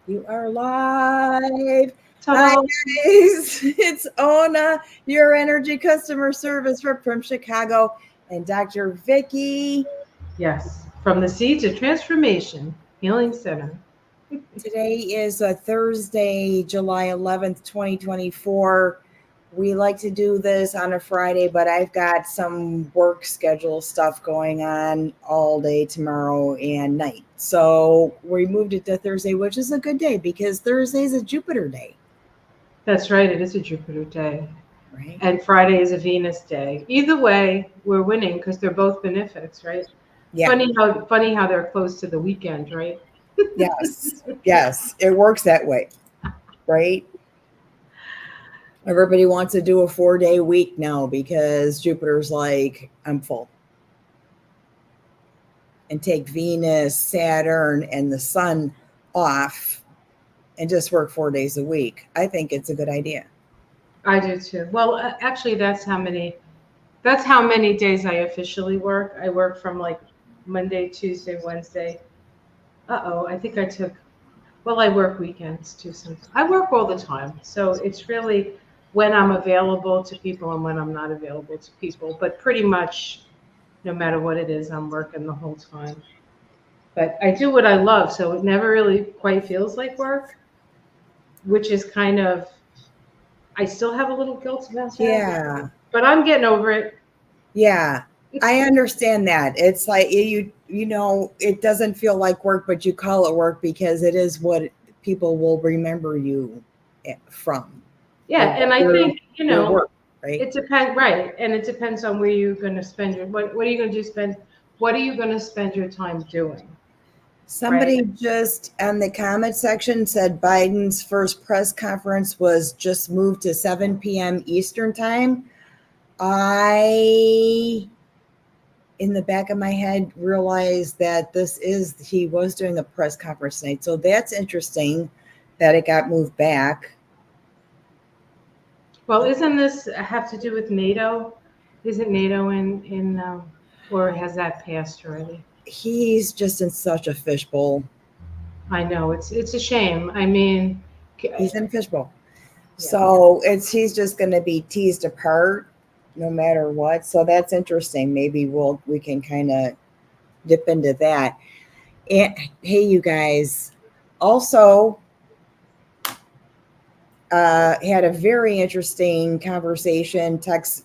You are live. Hi, Ta-da. guys. It's Ona, your energy customer service rep from Chicago, and Dr. Vicky. Yes, from the Seeds of Transformation Healing Center. Today is a Thursday, July 11th, 2024. We like to do this on a Friday, but I've got some work schedule stuff going on all day tomorrow and night. So we moved it to Thursday, which is a good day because Thursday is a Jupiter day, That's right, it is a Jupiter day. right? And Friday is a Venus day. Either way, we're winning because they're both benefics, right? Yeah. Funny how they're close to the weekend, right? Yes, yes, it works that way, right? Everybody wants to do a 4-day week now because Jupiter's like, I'm full. And take Venus, Saturn, and the sun off and just work 4 days a week. I think it's a good idea. I do too. Well, actually, that's how many days I officially work. I work from like Monday, Tuesday, Wednesday. I think I took. Well, I work weekends too. Sometimes I work all the time, so it's really when I'm available to people and when I'm not available to people. But pretty much, no matter what it is, I'm working the whole time. But I do what I love, so it never really quite feels like work, which is kind of. I still have a little guilt about that, Yeah, but I'm getting over it. yeah. I understand that. It's like it doesn't feel like work, but you call it work because it is what people will remember you from. Yeah, Like and I your think your work, right? it depends, right? And it depends on where you're going to spend your. What are you going to do? What are you going to spend your time doing? Right? Somebody just on the comment section said Biden's first press conference was just moved to 7 p.m. Eastern time. I, in the back of my head, realized that he was doing a press conference tonight. So that's interesting that it got moved back. Well, isn't this have to do with NATO? Isn't NATO or has that passed already? He's just in such a fishbowl. I know it's a shame. I mean, He's in a fishbowl. yeah. So he's just going to be teased apart no matter what. So that's interesting. Maybe we can kind of dip into that. And hey, you guys, also had a very interesting conversation, text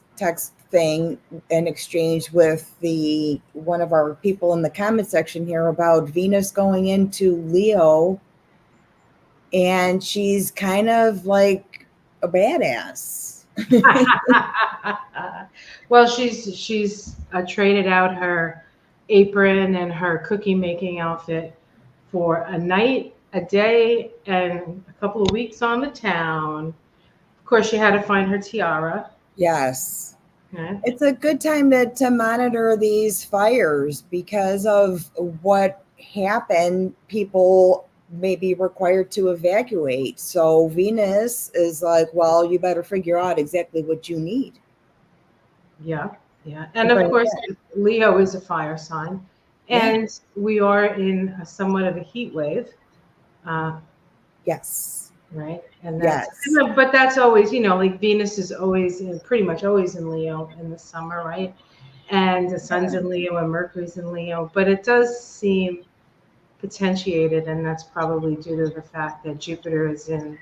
thing, an exchange with the one of our people in the comment section here about Venus going into Leo, and she's kind of like a badass. Well, she's traded out her apron and her cookie making outfit for a night, a day, and a couple of weeks on the town. Of course, she had to find her tiara. Yes. Okay? It's a good time to monitor these fires because of what happened. People may be required to evacuate. So Venus is like, well, you better figure out exactly what you need. Yeah, yeah. And of But course, Leo is a fire sign, yeah, and we are in somewhat of a heat wave. Uh, yes, right? And yes, but that's always, like Venus is always pretty much always in Leo in the summer, right? And the sun's in Leo and Mercury's in Leo, but it does seem potentiated, and that's probably due to the fact that Jupiter is in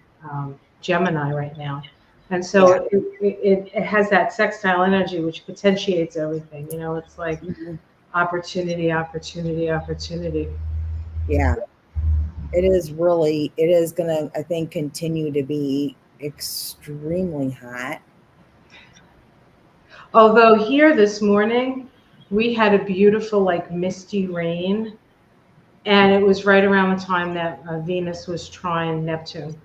Gemini right now. And yeah. so it has that sextile energy, which potentiates everything. It's like Mhm. opportunity, opportunity, opportunity. Yeah. It is going to, I think, continue to be extremely hot. Although here this morning, we had a beautiful, like, misty rain, and it was right around the time that Venus was trine Neptune.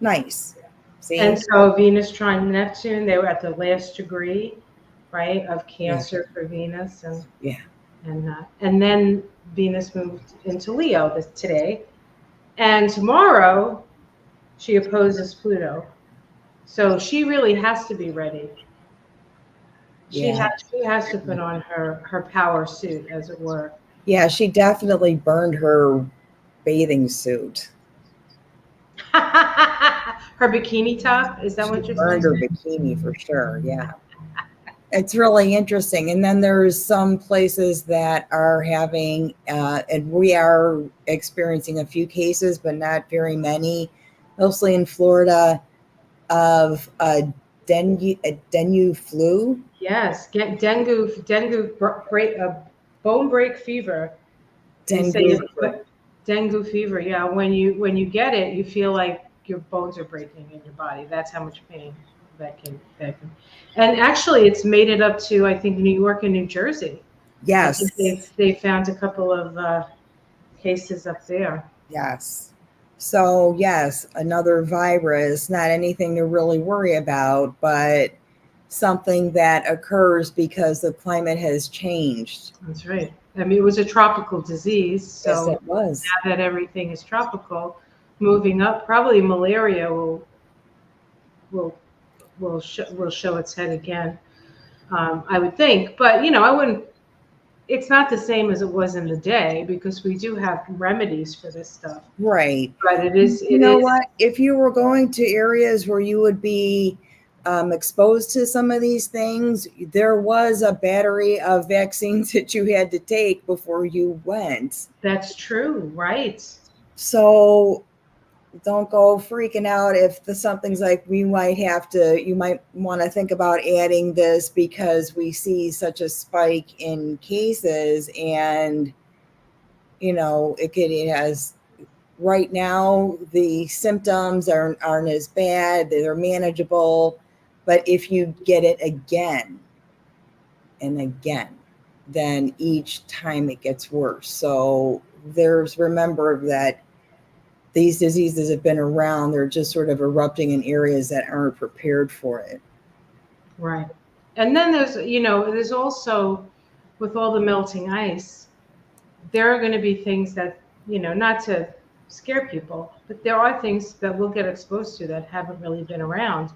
Nice. And See? so Venus trine Neptune, they were at the last degree, right, of Yeah. Cancer for Venus, Yeah. and then Venus moved into Leo today, and tomorrow she opposes Pluto. So she really has to be ready. She Yeah. has she has to put on her power suit, as it were. Yeah, she definitely burned her bathing suit. Her bikini top? Is that what you're saying? Burned her bikini for sure. Yeah. It's really interesting. And then there's some places that are having, and we are experiencing a few cases, but not very many, mostly in Florida, of a dengue flu. Yes, get dengue bone break fever. They say dengue fever. Yeah, when you get it, you feel like your bones are breaking in your body. That's how much pain that can. And actually, it's made it up to, I think, New York and New Jersey. Yes. I think they found a couple of cases up there. Yes. So yes, another virus, not anything to really worry about, but something that occurs because the climate has changed. That's right. I mean, it was a tropical disease, so yes, it was. Now that everything is tropical, moving up, probably malaria will show its head again. I would think, but I wouldn't. It's not the same as it was in the day because we do have remedies for this stuff. Right. But it is. What? If you were going to areas where you would be exposed to some of these things, there was a battery of vaccines that you had to take before you went. That's true, right? So don't go freaking out if something's like you might want to think about adding this because we see such a spike in cases, and it has. Right now, the symptoms aren't as bad. They're manageable. But if you get it again and again, then each time it gets worse. So remember that these diseases have been around. They're just sort of erupting in areas that aren't prepared for it. Right. And then there's also, with all the melting ice, there are going to be things that, not to scare people, but there are things that we'll get exposed to that haven't really been around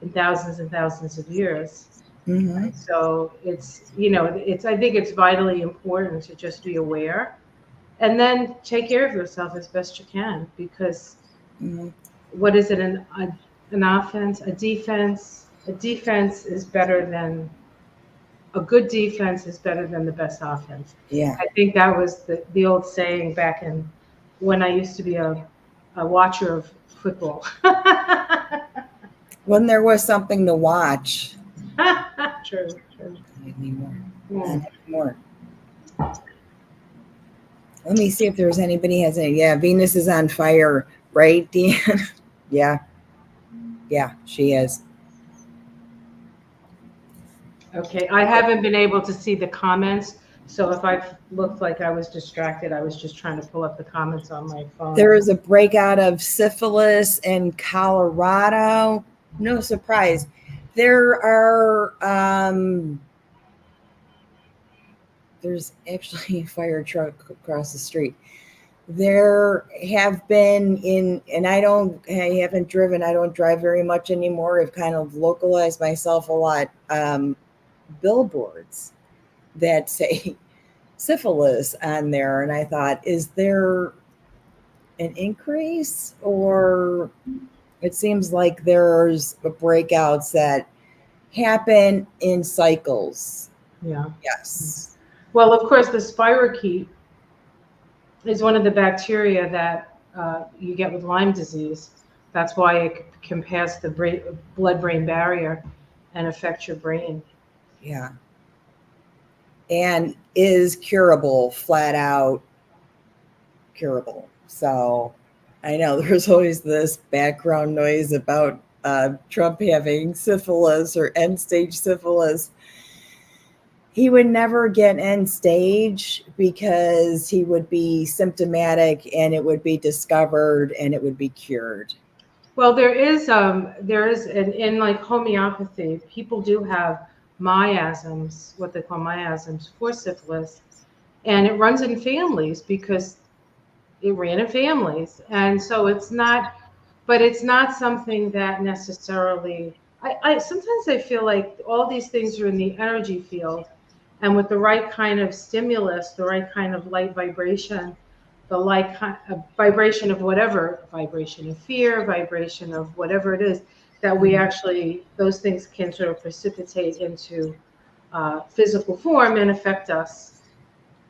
in thousands and thousands of years. Mm-hmm. Right? So it's, I think it's vitally important to just be aware and then take care of yourself as best you can, because what is it, an offense, a defense? A defense is better than a good defense is better than the best offense. Yeah. I think that was the old saying back in when I used to be a watcher of football. When there was something to watch. True. Anymore. Not anymore. Let me see if there's anybody has any. Yeah, Venus is on fire, right, Deanne? Yeah, she is. Okay, I haven't been able to see the comments, so if I looked like I was distracted, I was just trying to pull up the comments on my phone. There is a breakout of syphilis in Colorado. No surprise. There are. There's actually a fire truck across the street. There have been and I haven't driven. I don't drive very much anymore. I've kind of localized myself a lot. Billboards that say syphilis on there, and I thought, is there an increase, or it seems like there's breakouts that happen in cycles. Yeah. Yes. Well, of course, the spirochete is one of the bacteria that you get with Lyme disease. That's why it can pass the blood-brain barrier and affect your brain. Yeah. And is curable, flat out curable. So I know there's always this background noise about Trump having syphilis or end-stage syphilis. He would never get end stage because he would be symptomatic and it would be discovered and it would be cured. Well, there is in like homeopathy, people do have miasms, what they call miasms for syphilis, and it runs in families because it ran in families, and so it's not something that necessarily. I sometimes I feel like all these things are in the energy field, and with the right kind of stimulus, the right kind of light vibration, the like vibration of whatever, vibration of fear, vibration of whatever it is, that we actually, those things can sort of precipitate into physical form and affect us.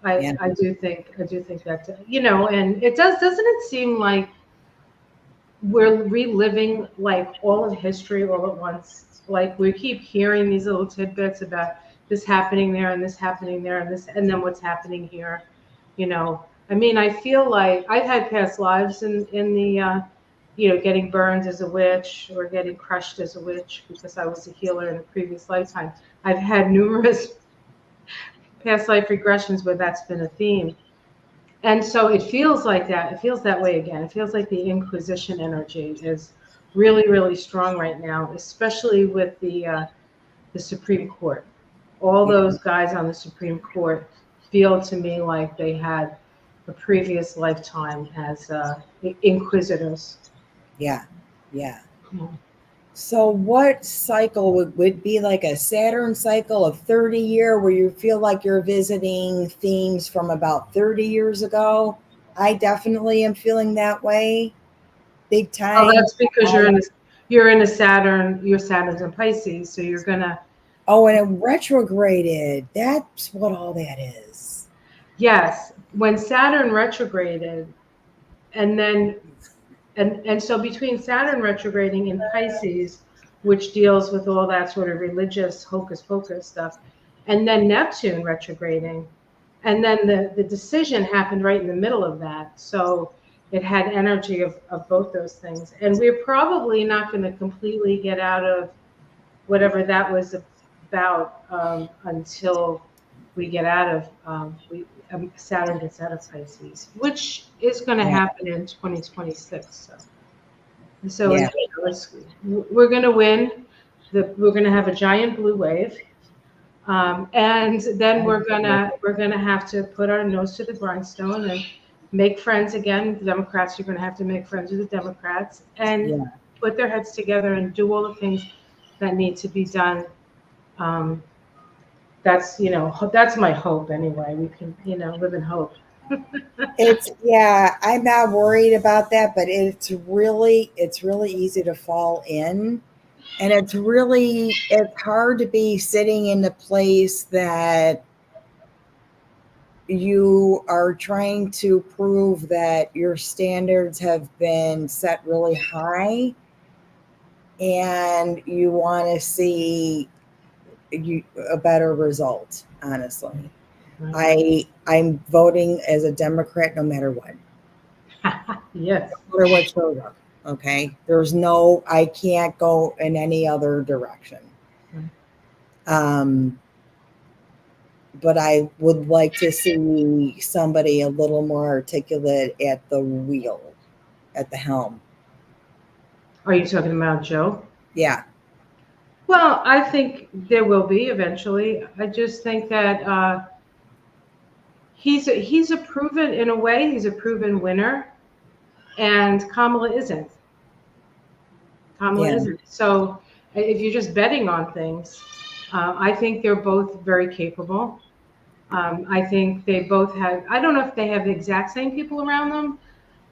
I do think that, you know, and it doesn't it seem like we're reliving like all of history all at once? Like we keep hearing these little tidbits about this happening there and this happening there and this, and then what's happening here, you know. I mean, I feel like I've had past lives in the, you know, getting burned as a witch or getting crushed as a witch because I was a healer in a previous lifetime. I've had numerous past life regressions where that's been a theme. And so it feels like that. It feels that way again. It feels like the Inquisition energy is really, really strong right now, especially with the Supreme Court. All those guys on the Supreme Court feel to me like they had a previous lifetime as inquisitors. Yeah. Yeah. Yeah. So what cycle would be like a Saturn cycle of 30 year where you feel like you're visiting themes from about 30 years ago? I definitely am feeling that way big Oh, time. that's because you're in a Saturn. Your Saturn's in Pisces, so you're gonna. Oh, and it retrograded. That's what all that is. Yes, when Saturn retrograded, and then and so between Saturn retrograding in Pisces, which deals with all that sort of religious hocus pocus stuff, and then Neptune retrograding, and then the decision happened right in the middle of that. So it had energy of both those things. And we're probably not going to completely get out of whatever that was about until we get out of Saturn gets out of Pisces, which is going to happen in 2026. So Yeah. we're going to win. We're going to have a giant blue wave, and then we're gonna have to put our nose to the grindstone and make friends again. The Democrats are going to have to make friends with the Democrats and put their heads together and do all the things that need to be done. That's that's my hope anyway. We can live in hope. I'm not worried about that, but it's really easy to fall in. And it's hard to be sitting in a place that you are trying to prove that your standards have been set really high and you want to see a better result, honestly. I'm voting as a Democrat no matter what. Yes. No matter what shows up. Okay. I can't go in any other direction. But I would like to see somebody a little more articulate at the wheel, at the helm. Are you talking about Joe? Yeah. Well, I think there will be eventually. I just think that he's a proven, in a way, he's a proven winner, and Kamala isn't. Kamala isn't. So if you're just betting on things, I think they're both very capable. I think they both have, I don't know if they have the exact same people around them,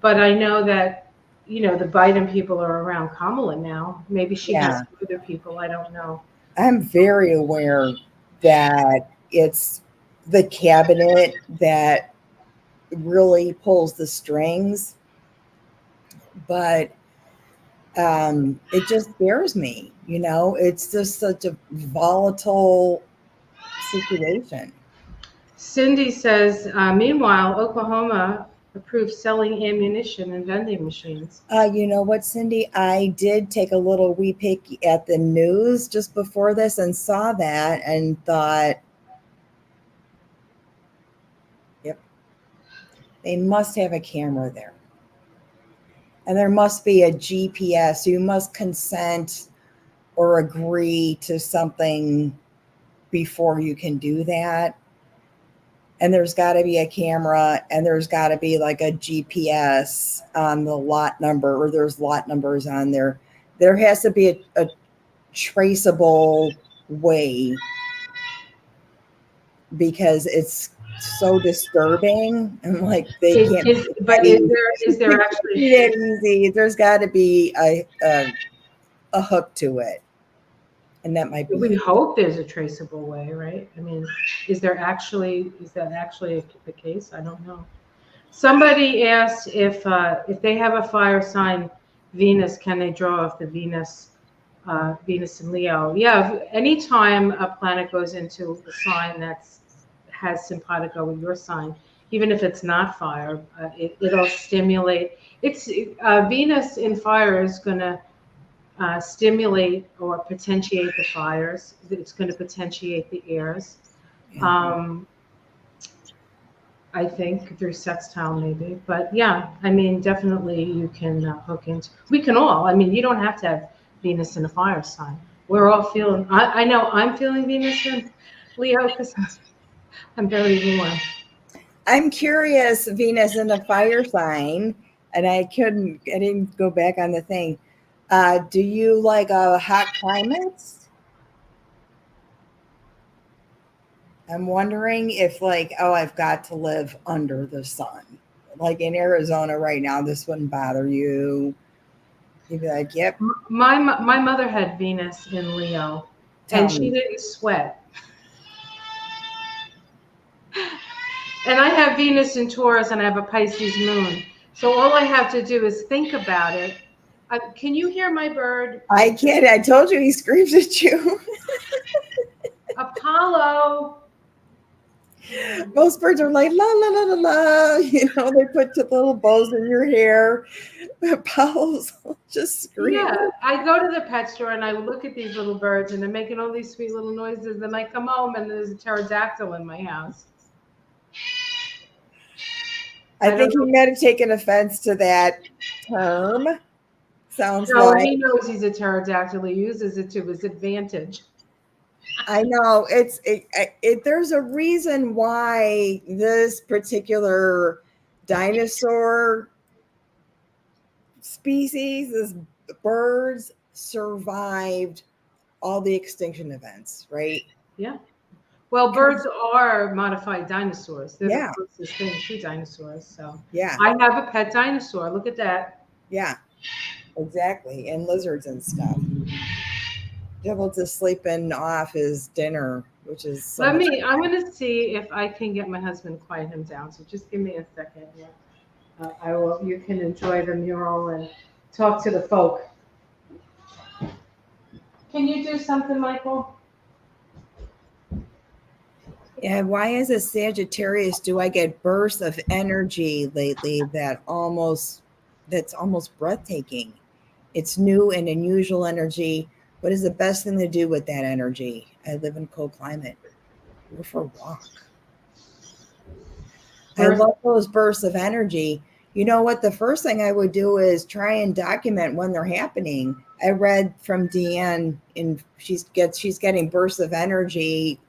but I know that, the Biden people are around Kamala now. Maybe she has some other people. I don't know. I'm very aware that it's the cabinet that really pulls the strings, but it just scares me. It's just such a volatile situation. Cindy says, meanwhile, Oklahoma approved selling ammunition in vending machines. You know what, Cindy? I did take a little wee peek at the news just before this and saw that and thought, yep, they must have a camera there. And there must be a GPS. You must consent or agree to something before you can do that. And there's got to be a camera and there's got to be like a GPS on the lot number, or there's lot numbers on there. There has to be a traceable way, because so disturbing. And like they can't be But that is there it can't actually? be that easy. There's got to be a hook to it, and that might be We it. hope there's a traceable way, right? I mean, is that actually the case? I don't know. Somebody asked if they have a fire sign, Venus, can they draw off the Venus and Leo? Yeah, anytime a planet goes into a sign that's has simpatico with your sign, even if it's not fire, it'll stimulate. It's Venus in fire is going to stimulate or potentiate the fires. It's going to potentiate the airs. Yeah. I think through sextile maybe, but yeah, I mean, definitely you can hook into. We can all. I mean, you don't have to have Venus in a fire sign. We're all feeling. I know I'm feeling Venus in Leo because I'm very warm. I'm curious, Venus in a fire sign, and I didn't go back on the thing. Do you like hot climates? I'm wondering if like, oh, I've got to live under the sun. Like in Arizona right now, this wouldn't bother you. You'd be like, yep, My mother had Venus in Leo, and tell she me. didn't sweat. And I have Venus in Taurus and I have a Pisces moon. So all I have to do is think about it. Can you hear my bird? I can't. I told you he screams at you. Apollo. Most birds are like la la la la la. You know, they put the little bows in your hair. Apollo's just screaming. Yeah, I go to the pet store and I look at these little birds and they're making all these sweet little noises. And I come home and there's a pterodactyl in my house. I think he might have taken offense to that term. Sounds No, like. he knows he's a pterodactyl. He uses it to his advantage. I know there's a reason why this particular dinosaur species, this birds survived all the extinction events, right? Yeah. Well, birds are modified dinosaurs. They're Yeah. the closest thing to dinosaurs. So Yeah. I have a pet dinosaur. Look at that. Yeah, exactly. And lizards and stuff. Devil's just sleeping off his dinner, which is so I'm much going to see if I can get my husband to quiet him down. So just give me a second here. I will. You can enjoy the mural and talk to the folk. Can you do something, Michael? Yeah, why as a Sagittarius do I get bursts of energy lately that's almost breathtaking? It's new and unusual energy. What is the best thing to do with that energy? I live in cold climate. Go for a walk. I love those bursts of energy. You know what? The first thing I would do is try and document when they're happening. I read from Deanne, and she's getting bursts of energy.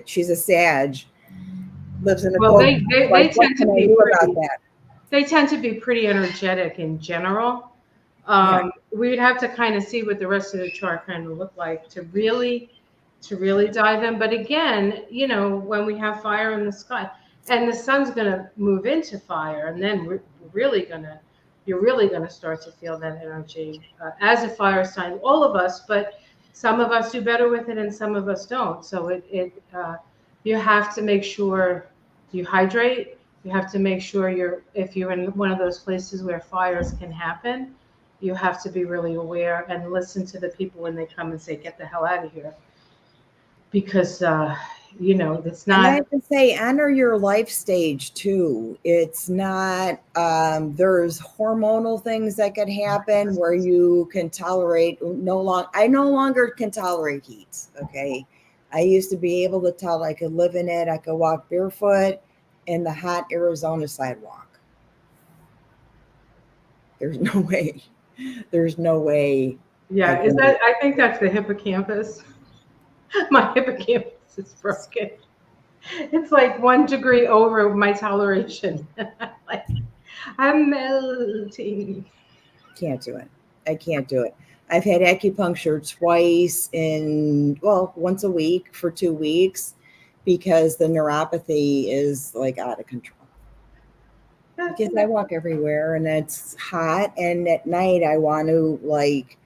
She's a Sag, lives in a Well, cold. they tend to be about that. They tend to be pretty energetic in general. We'd have to kind of see what the rest of the chart kind of look like to really dive in. But again, you know, when we have fire in the sky and the sun's going to move into fire, and then you're really going to start to feel that energy as a fire sign, all of us, but some of us do better with it and some of us don't. So you have to make sure you hydrate. You have to make sure if you're in one of those places where fires can happen, you have to be really aware and listen to the people when they come and say, get the hell out of here. Because, you know, it's not. And I have to say, honor your life stage too. It's not, there's hormonal things that could happen where you can tolerate I no longer can tolerate heat. Okay. I used to be able to tell I could live in it. I could walk barefoot in the hot Arizona sidewalk. There's no way. There's no way. Yeah, I think that's the hippocampus. My hippocampus is broken. It's like 1 degree over my toleration. Like, I'm melting. Can't do it. I can't do it. I've had acupuncture twice once a week for 2 weeks because the neuropathy is like out of control. Because I walk everywhere and it's hot, and at night I want to like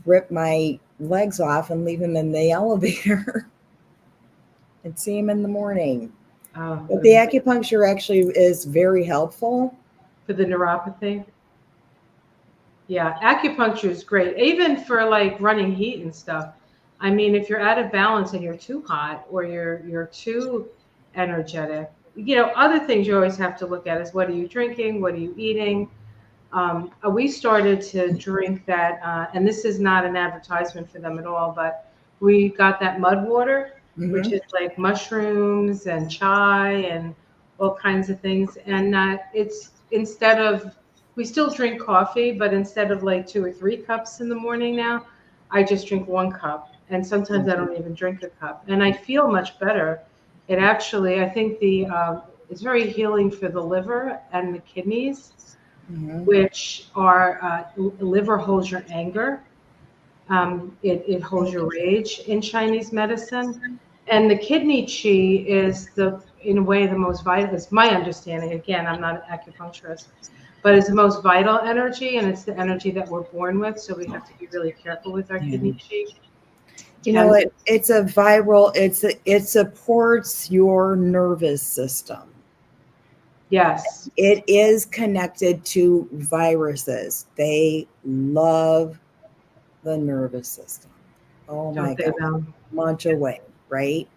rip my legs off and leave them in the elevator and see them in the morning. But the acupuncture actually is very helpful for the neuropathy. Yeah, acupuncture is great, even for like running heat and stuff. I mean, if you're out of balance and you're too hot or you're too energetic, other things you always have to look at is what are you drinking, what are you eating. We started to drink that, and this is not an advertisement for them at all, but we got that mud water, which is like mushrooms and chai and all kinds of things. And it's instead of, we still drink coffee, but instead of like 2 or 3 cups in the morning now, I just drink 1 cup. And sometimes I don't even drink a cup. And I feel much better. It actually, I think it's very healing for the liver and the kidneys. Which are liver holds your anger, it holds your rage in Chinese medicine, and the kidney chi is in a way the most vital. It's my understanding. Again, I'm not an acupuncturist, but it's the most vital energy, and it's the energy that we're born with. So we have to be really careful with our kidney chi. It's a viral. It supports your nervous system. Yes. It is connected to viruses. They love the nervous system. Oh my God. Munch away, right?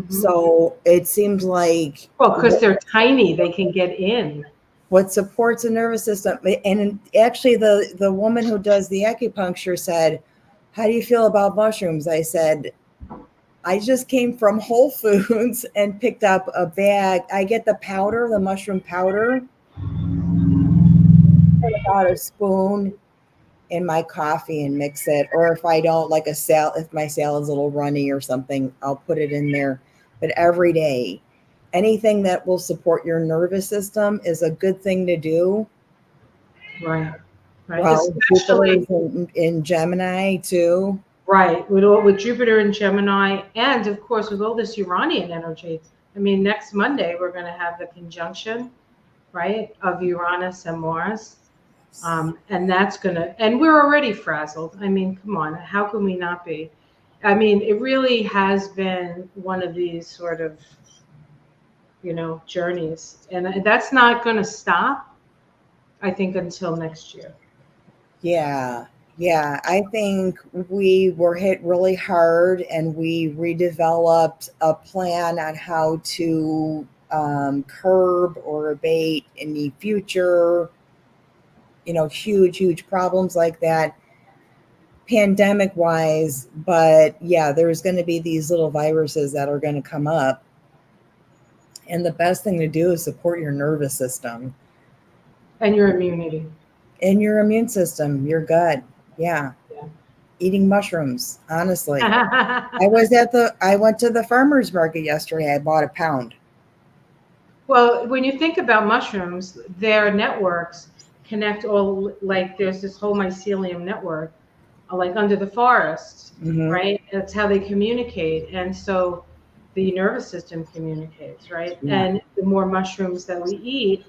So it seems like... Well, because they're tiny, they can get in. What supports the nervous system. And actually the woman who does the acupuncture said, how do you feel about mushrooms? I said, I just came from Whole Foods and picked up a bag. I get the powder, the mushroom powder. Put about a spoon in my coffee and mix it. Or if I don't like if my salad's a little runny or something, I'll put it in there. But every day, anything that will support your nervous system is a good thing to do. Right. Well, Jupiter in Gemini too. Right, with Jupiter and Gemini, and of course with all this Uranian energy. I mean, next Monday we're going to have the conjunction, right, of Uranus and Mars, and that's going to, and we're already frazzled. I mean, come on, how can we not be? I mean, it really has been one of these sort of, journeys, and that's not going to stop, I think, until next year. Yeah, I think we were hit really hard, and we redeveloped a plan on how to curb or abate any future, huge problems like that, pandemic wise. But yeah, there's going to be these little viruses that are going to come up. And the best thing to do is support your nervous system. And your immunity. And your immune system, your gut. Yeah. Eating mushrooms, honestly. I went to the farmer's market yesterday. I bought a pound. Well, when you think about mushrooms, their networks connect all, like there's this whole mycelium network, like under the forest, right? That's how they communicate. And so the nervous system communicates, right? Yeah. And the more mushrooms that we eat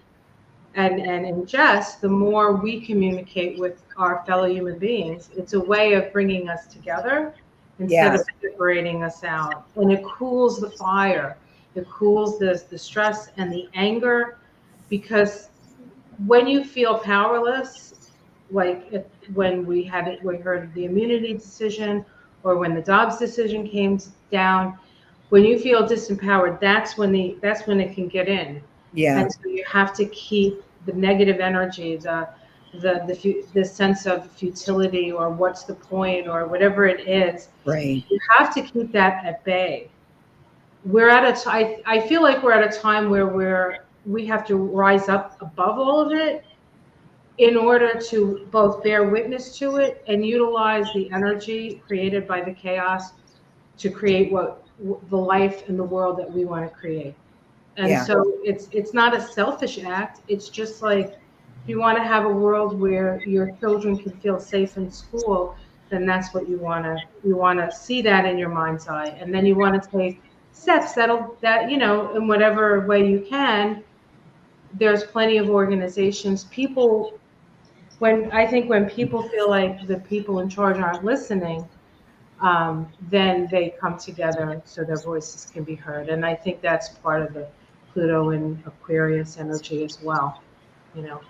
and ingest, the more we communicate with our fellow human beings. It's a way of bringing us together instead of separating us out. And it cools the fire. It cools the stress and the anger, because when you feel powerless, like when we heard the immunity decision, or when the Dobbs decision came down, when you feel disempowered, that's when it can get in. Yeah. And so you have to keep the negative energy, the sense of futility, or what's the point, or whatever it is. Right. You have to keep that at bay. I feel like we're at a time where we have to rise up above all of it in order to both bear witness to it and utilize the energy created by the chaos to create the life and the world that we want to create. And so it's not a selfish act. It's just like, if you want to have a world where your children can feel safe in school, then that's what you want to see that in your mind's eye. And then you want to take steps that in whatever way you can. There's plenty of organizations. People, when people feel like the people in charge aren't listening, then they come together so their voices can be heard. And I think that's part of the Pluto and Aquarius energy as well. You know.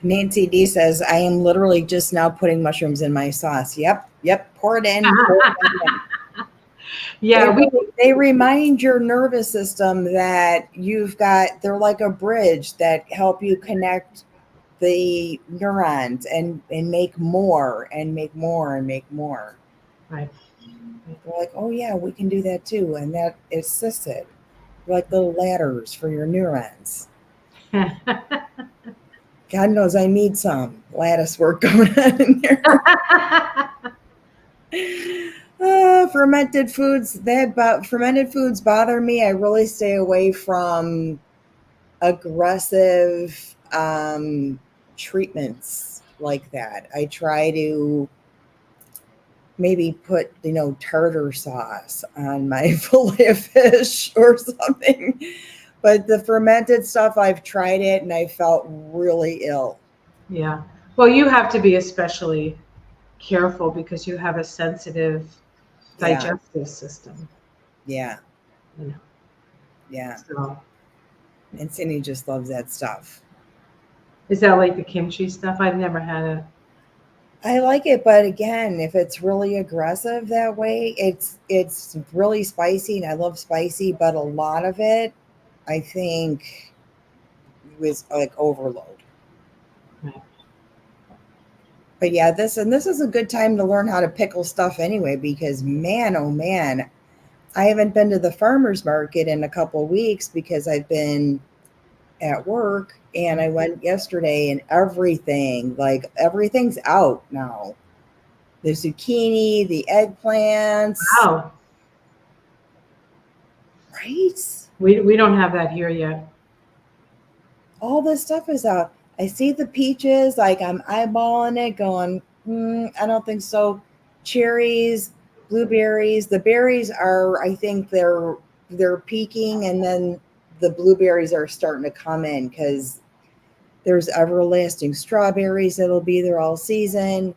Nancy D says, I am literally just now putting mushrooms in my sauce. Yep. Pour it in. Pour it in. Yeah, They remind your nervous system that they're like a bridge that help you connect the neurons and make more and make more and make more. right. They're like, oh yeah, we can do that too. And that assists it. They're like little ladders for your neurons. God knows I need some lattice work going on in there. Fermented foods. Fermented foods bother me. I really stay away from aggressive treatments like that. I try to maybe put tartar sauce on my fillet of fish or something. But the fermented stuff, I've tried it and I felt really ill. Yeah. Well, you have to be especially careful because you have a sensitive digestive system. Yeah. You know. Yeah. So, And Cindy just loves that stuff. is that like the kimchi stuff? I've never had it. I like it, but again, if it's really aggressive that way, it's really spicy, and I love spicy, but a lot of it, I think, was like overload. Right. But yeah, this is a good time to learn how to pickle stuff anyway, because man, oh man, I haven't been to the farmer's market in a couple of weeks because I've been at work, and I went yesterday and everything's out now. The zucchini, the eggplants, Wow. right? We don't have that here yet. All this stuff is out. I see the peaches, like I'm eyeballing it, going, I don't think so. Cherries, blueberries. The berries are, I think they're peaking, and then the blueberries are starting to come in because there's everlasting strawberries that'll be there all season.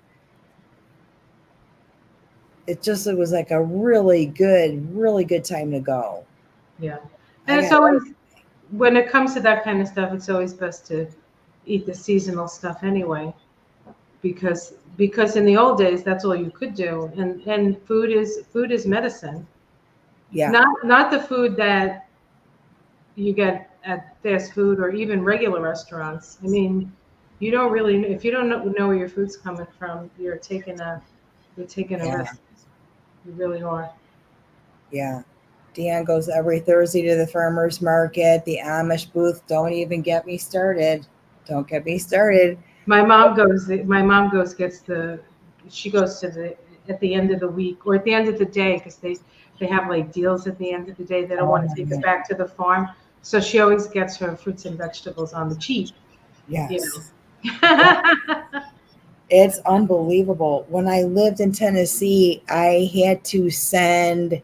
It was like a really good time to go. Yeah. And it's always, when it comes to that kind of stuff, it's always best to eat the seasonal stuff anyway, because in the old days that's all you could do, and food is medicine. Yeah. Not the food that you get at fast food or even regular restaurants. I mean, you don't really, if you don't know where your food's coming from, you're taking a risk. You really are. Yeah. Deanne goes every Thursday to the farmer's market. The Amish booth. Don't even get me started. Don't get me started. My mom goes. She goes to the at the end of the week or at the end of the day because they have like deals at the end of the day. They don't want to take it back to the farm, so she always gets her fruits and vegetables on the cheap. Yes. Yeah. It's unbelievable. When I lived in Tennessee, I had to send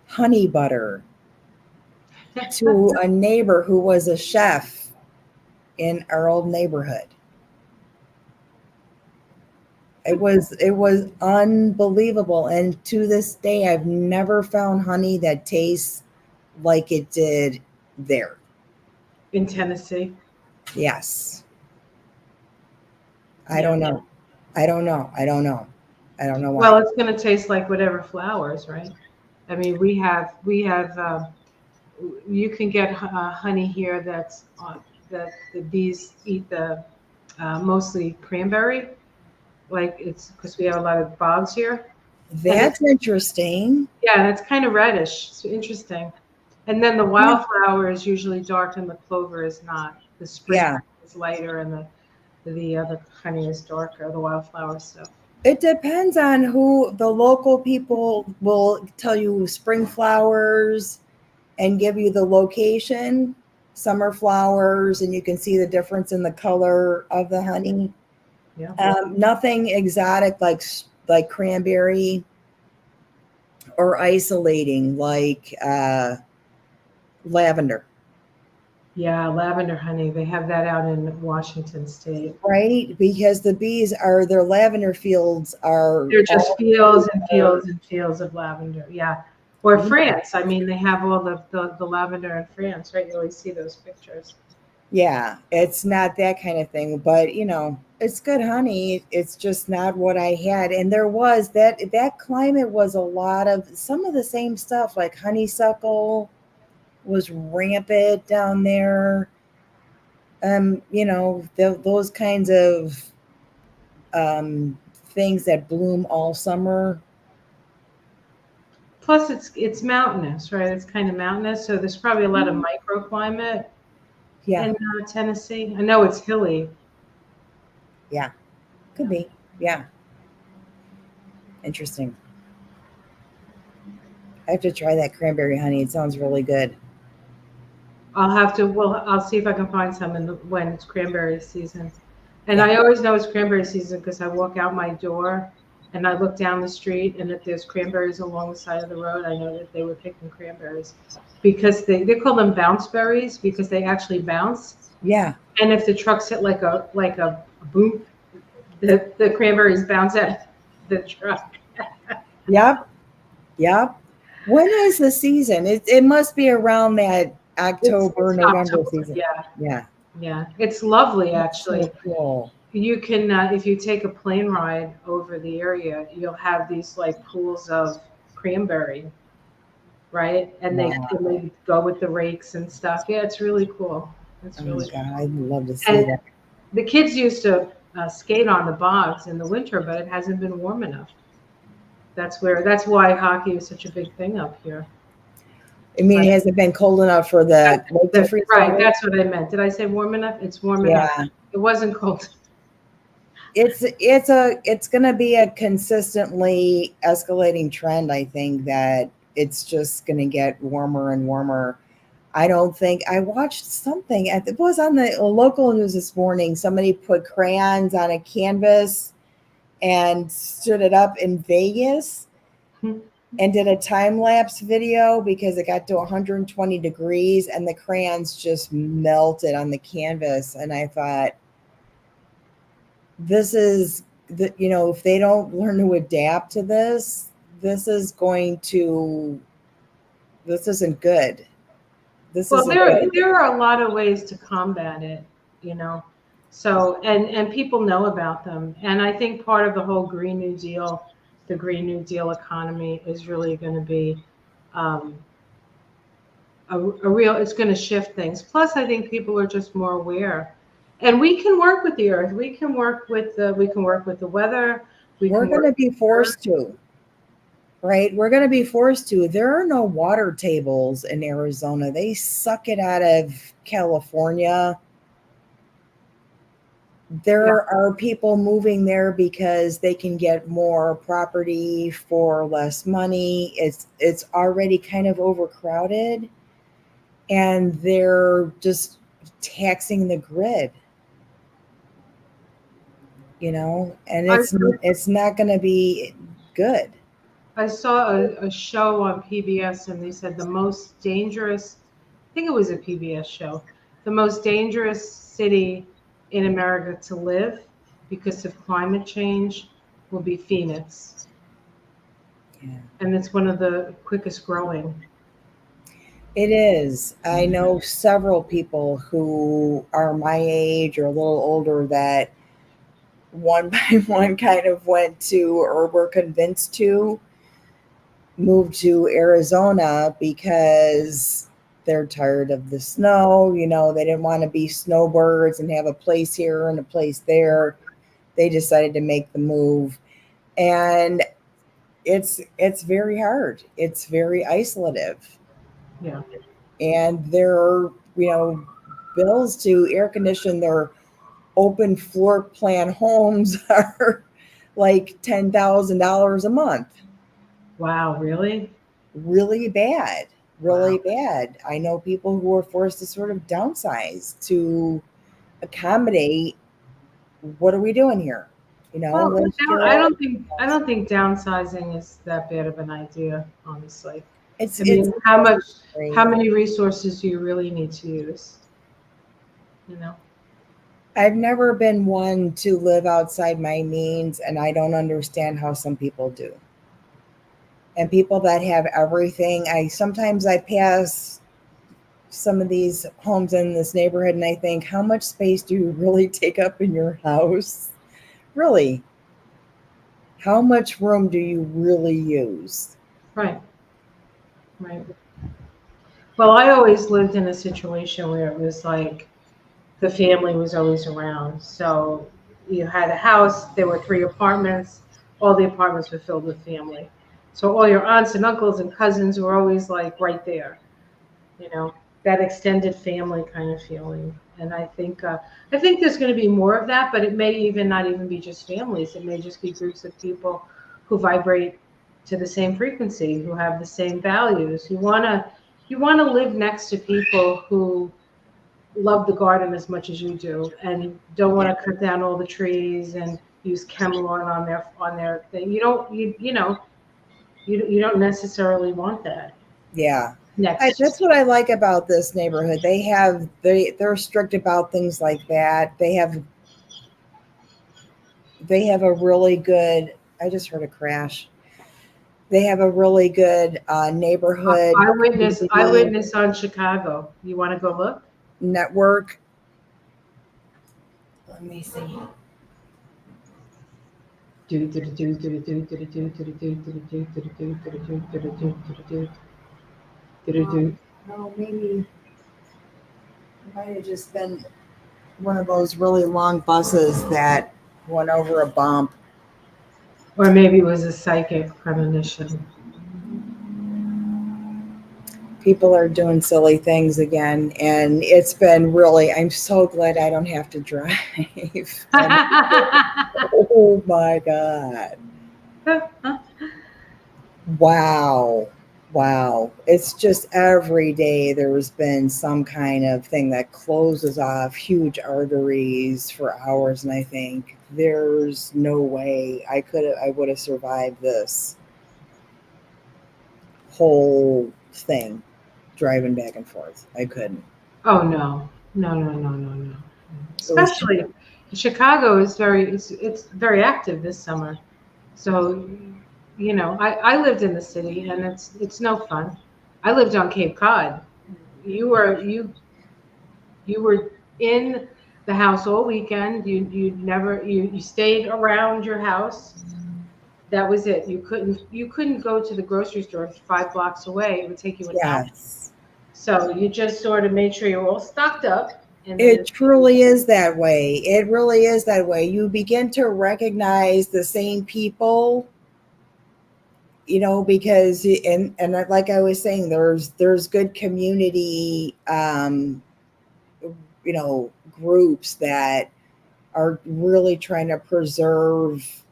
honey butter to a neighbor who was a chef in our old neighborhood. It was unbelievable. And to this day, I've never found honey that tastes like it did there. In Tennessee? Yes. I don't know. I don't know why. Well, it's going to taste like whatever flowers, right? I mean, we have you can get honey here that the bees eat the mostly cranberry, like it's because we have a lot of bogs here. That's interesting. Yeah, it's kind of reddish. It's interesting. And then the wildflower is usually dark and the clover is not. The spring is lighter and the other honey is darker, the wildflower stuff. It depends on who the local people will tell you spring flowers and give you the location, summer flowers, and you can see the difference in the color of the honey. Yeah. Nothing exotic like cranberry or isolating, like lavender. Yeah, lavender honey. They have that out in Washington State. Right, because the bees are their lavender fields are They're just all fields and fields and fields of lavender. Yeah. Or France. I mean, they have all the lavender in France, right? You always see those pictures. yeah, it's not that kind of thing, but it's good honey. It's just not what I had. And there was that climate was a lot of some of the same stuff, like honeysuckle was rampant down there. Those kinds of things that bloom all summer. Plus, it's mountainous, right? It's kind of mountainous, so there's probably a lot of microclimate Yeah, in Tennessee. I know it's hilly. yeah, could be. Yeah, interesting. I have to try that cranberry honey. It sounds really good. I'll have to. Well, I'll see if I can find some when it's cranberry season. And Yeah. I always know it's cranberry season because I walk out my door and I look down the street, and if there's cranberries along the side of the road, I know that they were picking cranberries because they call them bounce berries because they actually bounce. Yeah. And if the trucks hit like a boom, the cranberries bounce at the truck. Yep. Yep. When is the season? It must be around that October, It's November October. season. Yeah, Yeah. yeah. It's lovely That's actually. so cool. You can, if you take a plane ride over the area, you'll have these like pools of cranberry, right? And Wow. they go with the rakes and stuff. Yeah, it's really cool. It's Oh my really God. cool. I'd love to see And that. the kids used to skate on the bogs in the winter, but it hasn't been warm enough. That's why hockey is such a big thing up here. I mean, Right. it hasn't been cold enough for the lake to freeze Right. over. That's what I meant. Did I say warm enough? It's warm enough. Yeah. It wasn't cold. It's going to be a consistently escalating trend. I think that it's just going to get warmer and warmer. I don't think I watched something. It was on the local news this morning. Somebody put crayons on a canvas and stood it up in Vegas and did a time lapse video because it got to 120 degrees and the crayons just melted on the canvas. And I thought, this is if they don't learn to adapt to this, this is going to, this isn't good. This Well, isn't good. there are a lot of ways to combat it, you know. So and people know about them, and I think part of the whole Green New Deal, the Green New Deal economy, is really going to be um, a real. It's going to shift things. Plus, I think people are just more aware, and we can work with the earth. We can work with the weather. We We're can going work to be with the earth. forced to. Right? We're going to be forced to. There are no water tables in Arizona. They suck it out of California. Yeah. There are people moving there because they can get more property for less money. It's already kind of overcrowded and they're just taxing the grid, and I it's not going to be good. I saw a show on PBS and they said the most dangerous, I think it was a PBS show, the most dangerous city in America to live because of climate change will be Phoenix. Yeah. And it's one of the quickest growing. It is. I know several people who are my age or a little older that one by one kind of went to or were convinced to move to Arizona because they're tired of the snow. They didn't want to be snowbirds and have a place here and a place there. They decided to make the move. And it's very hard. It's very isolative. Yeah. And there are, bills to air condition their open floor plan homes are like $10,000 a month. Wow, really? Really bad, really Wow. bad. I know people who are forced to sort of downsize to accommodate what are we doing here? know, Well, live your I own. don't think downsizing is that bad of an idea, honestly. I It's mean, how great. many resources do you really need to use? You know? I've never been one to live outside my means, and I don't understand how some people do. And people that have everything, I pass some of these homes in this neighborhood and I think, how much space do you really take up in your house? Really? How much room do you really use? Right, right. Well, I always lived in a situation where it was like the family was always around. So you had a house, there were three apartments, all the apartments were filled with family. So all your aunts and uncles and cousins were always like right there, you know, that extended family kind of feeling. And I think there's going to be more of that, but it may even not even be just families. It may just be groups of people who vibrate to the same frequency, who have the same values. You want to live next to people who love the garden as much as you do and don't want Yeah. to cut down all the trees and use chemical on their thing. You don't necessarily want that Yeah. next to That's what I like about this neighborhood. They're strict about things like that. They have a really good, I just heard a crash. They have a really good neighborhood community eyewitness on Chicago. You want to go look? network. Let me see. No, maybe it might have just been one of those really long buses that went over a bump. Or maybe it was a psychic premonition. People are doing silly things again, and it's been really. I'm so glad I don't have to drive. And oh my god! Wow. Wow. It's just every day there's been some kind of thing that closes off huge arteries for hours. And I think there's no way I would have survived this whole thing driving back and forth. I couldn't. Oh no, no. It was, Especially Chicago is it's very active this summer. So, I lived in the city and it's no fun. I lived on Cape Cod. You were you were in the house all weekend. You stayed around your house. That was it. You couldn't go to the grocery store 5 blocks away. It would take you an hour. yes. So you just sort of made sure you're all stocked up, and then It truly is that way. It really is that way. You begin to recognize the same people, because like I was saying, there's good community groups that are really trying to preserve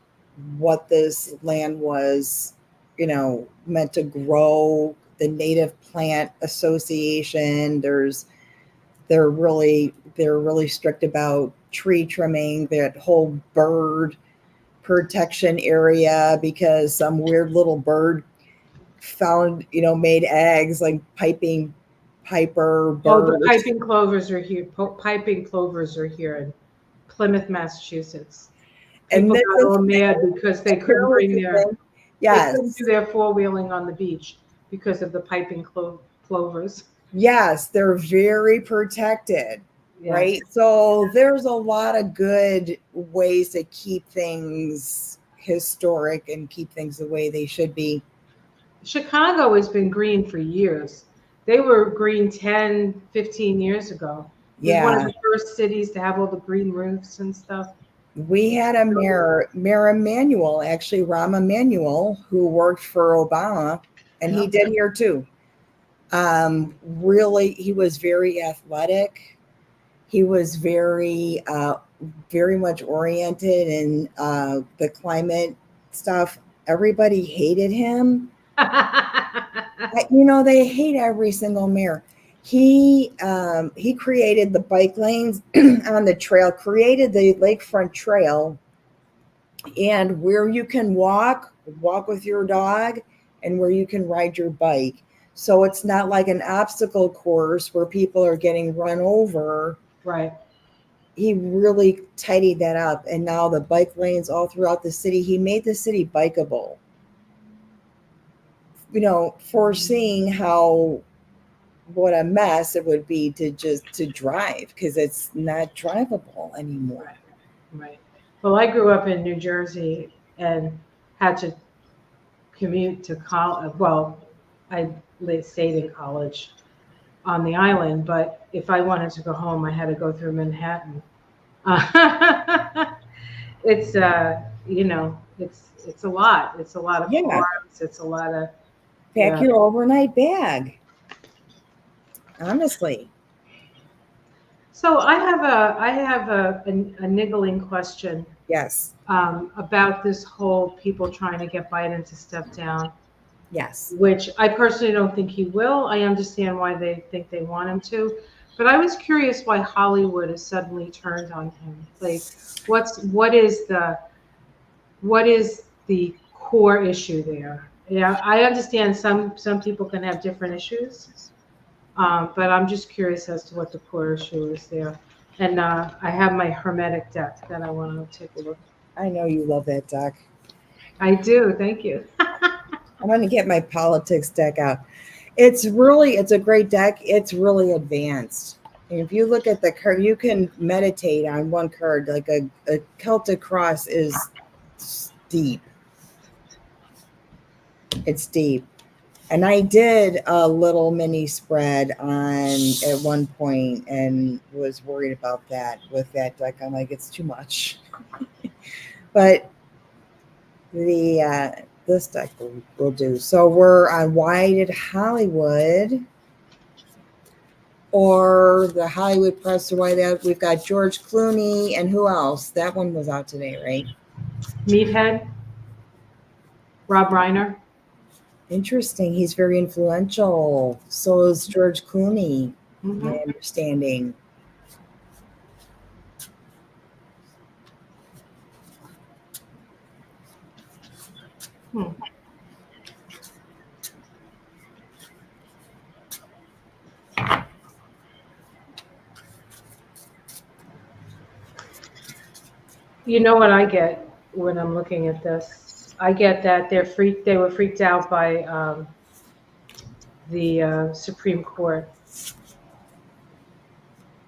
what this land was meant to grow. The Native Plant Association, they're really strict about tree trimming, that whole bird protection area, because some weird little bird found, made eggs, like piper oh, the birds. Piping clovers are here in Plymouth, Massachusetts. And People this got is all mad because here was the thing. they couldn't do Yes. their four wheeling on the beach because of the clovers. Yes, they're very protected, Yes. right? So there's a lot of good ways to keep things historic and keep things the way they should be. Chicago has been green for years. They were green 10, 15 years ago. It was one of Yeah. the first cities to have all the green roofs and stuff. We had a Mayor Emanuel, actually Rahm Emanuel, who worked for Obama, and he Yeah. did here too. Really, he was very athletic. He was very much oriented in the climate stuff. Everybody hated him. They hate every single mayor. He created the bike lanes on the trail, created the lakefront trail and where you can walk with your dog, and where you can ride your bike. So it's not like an obstacle course where people are getting run over. Right. He really tidied that up. And now the bike lanes all throughout the city, he made the city bikeable. Foreseeing how what a mess it would be to drive, because it's not drivable anymore. Right. Right. Well, I grew up in New Jersey and had to commute to college. Well, I stayed in college on the island, but if I wanted to go home, I had to go through Manhattan. It's it's a lot. It's a lot of Yeah, cars. It's a lot of pack yeah. your overnight bag. Honestly, So I have a niggling question yes, about this whole people trying to get Biden to step down, yes. which I personally don't think he will. I understand why they think they want him to, but I was curious why Hollywood has suddenly turned on him. Like, what is the core issue there? Yeah, I understand some people can have different issues, but I'm just curious as to what the core issue is there. And I have my hermetic deck that I want to take a look. I know you love that deck. I do. Thank you. I'm going to get my politics deck out. It's a great deck. It's really advanced. And if you look at the card, you can meditate on one card. Like a Celtic cross is deep. It's deep. And I did a little mini spread on at one point and was worried about that with that deck. I'm like, it's too much. But the this deck will do. So we're on Why Did Hollywood, or the Hollywood press, or why that we've got George Clooney and who else? That one was out today, right? Meathead, Rob Reiner. Interesting. He's very influential. So is George Clooney, my Hmm. understanding. Hmm. You know what I get when I'm looking at this? I get that They were freaked out by the Supreme Court.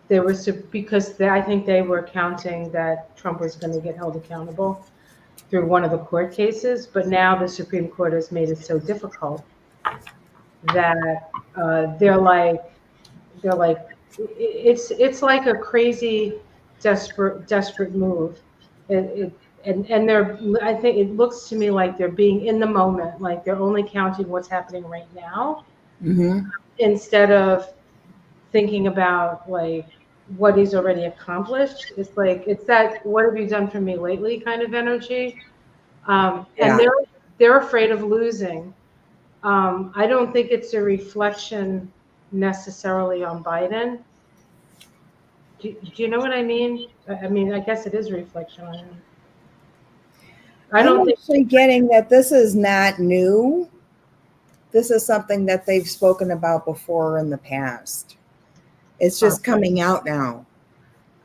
I think they were counting that Trump was going to get held accountable through one of the court cases, but now the Supreme Court has made it so difficult that they're like it's like a crazy desperate move. And they're I think it looks to me like they're being in the moment, like they're only counting what's happening right now Mm-hmm. instead of thinking about like what he's already accomplished. It's like it's that what have you done for me lately kind of energy. And Yeah. they're afraid of losing. I don't think it's a reflection necessarily on Biden. Do you know what I mean? I mean, I guess it is a reflection on him. I I'm don't think. actually getting that this is not new. This is something that they've spoken about before in the past. It's Oh, just coming out now.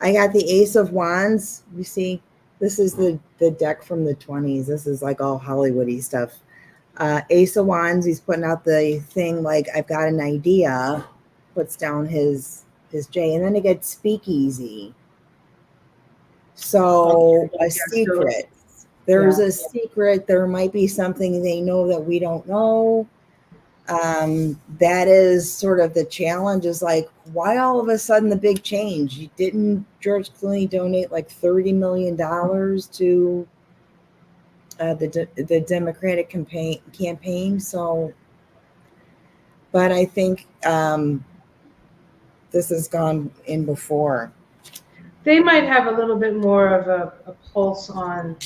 I got the Ace of Wands. You see, this is the deck from the 20s. This is like all Hollywoody stuff. Ace of Wands, he's putting out the thing like, I've got an idea, puts down his J, and then it gets speakeasy. So okay. a Yeah, so secret. There's yeah. a secret. There might be something they know that we don't know. That is sort of the challenge, is like, why all of a sudden the big change? Didn't George Clooney donate like $30 million to the Democratic campaign? So, but I think this has gone in before. They might have a little bit more of a pulse on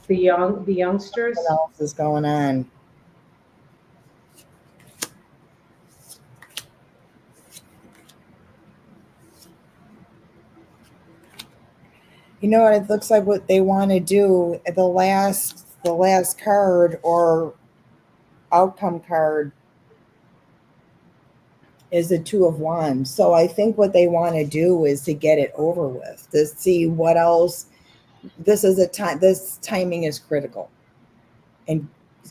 the What youngsters. else is going on? You know what? It looks like what they want to do. The last card or outcome card is the Two of Wands. So I think what they want to do is to get it over with, to see what else. This is a time. This timing is critical, and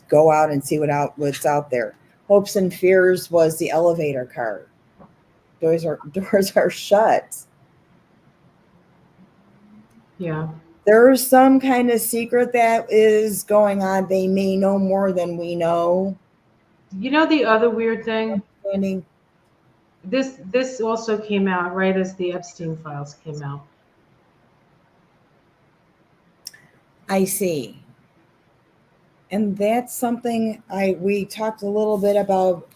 go out and see what's out there. Hopes and fears was the elevator card. Doors are shut. Yeah. There's some kind of secret that is going on. They may know more than we know. You know the other weird thing? Understanding. This also came out right as the Epstein files came out. I see. And that's something we talked a little bit about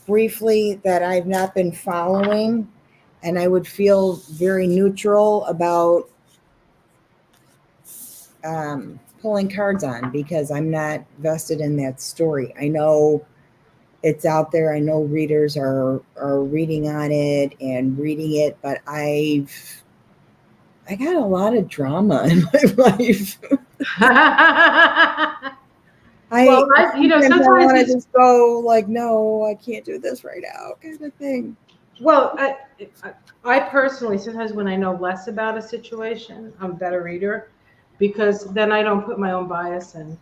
briefly that I've not been following, and I would feel very neutral about pulling cards on because I'm not vested in that story. I know it's out there. I know readers are reading on it and reading it, but I got a lot of drama in my life. Sometimes I want to just go like, no, I can't do this right now, kind of thing. Well, I personally, sometimes when I know less about a situation, I'm a better reader because then I don't put my own bias in.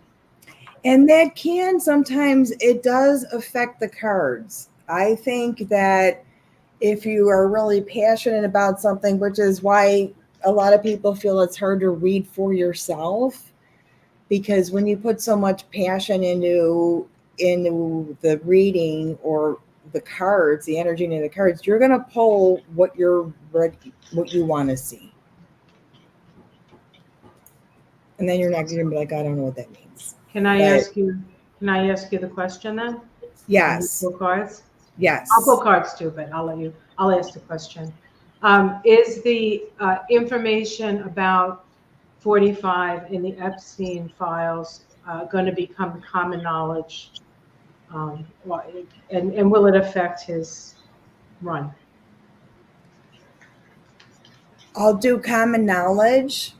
And that sometimes it does affect the cards. I think that if you are really passionate about something, which is why a lot of people feel it's hard to read for yourself, because when you put so much passion into the reading or the cards, the energy into the cards, you're going to pull what you want to see. And then you're not going to be like, I don't know what that means. Can I ask you the question then? Yes. Pull cards? Yes. I'll pull cards too, but I'll ask the question. Is the information about 45 in the Epstein files going to become common knowledge? And will it affect his run? I'll do common knowledge.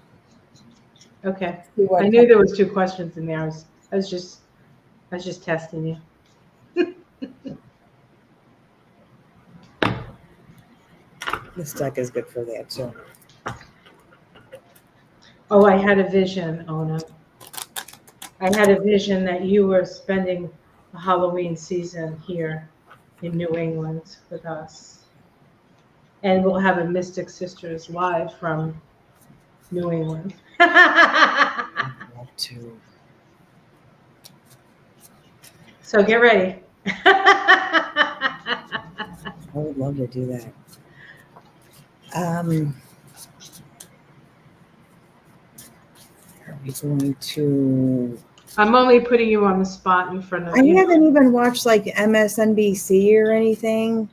Okay. I knew there was 2 questions in there. I was just testing you. This deck is good for that too. Oh, I had a vision, Ona. I had a vision that you were spending the Halloween season here in New England with us. And we'll have a Mystic Sisters live from New England. I'd love to. So get ready. I would love to do that. Are we going to... I'm only putting you on the spot in front of I haven't even watched like MSNBC or anything.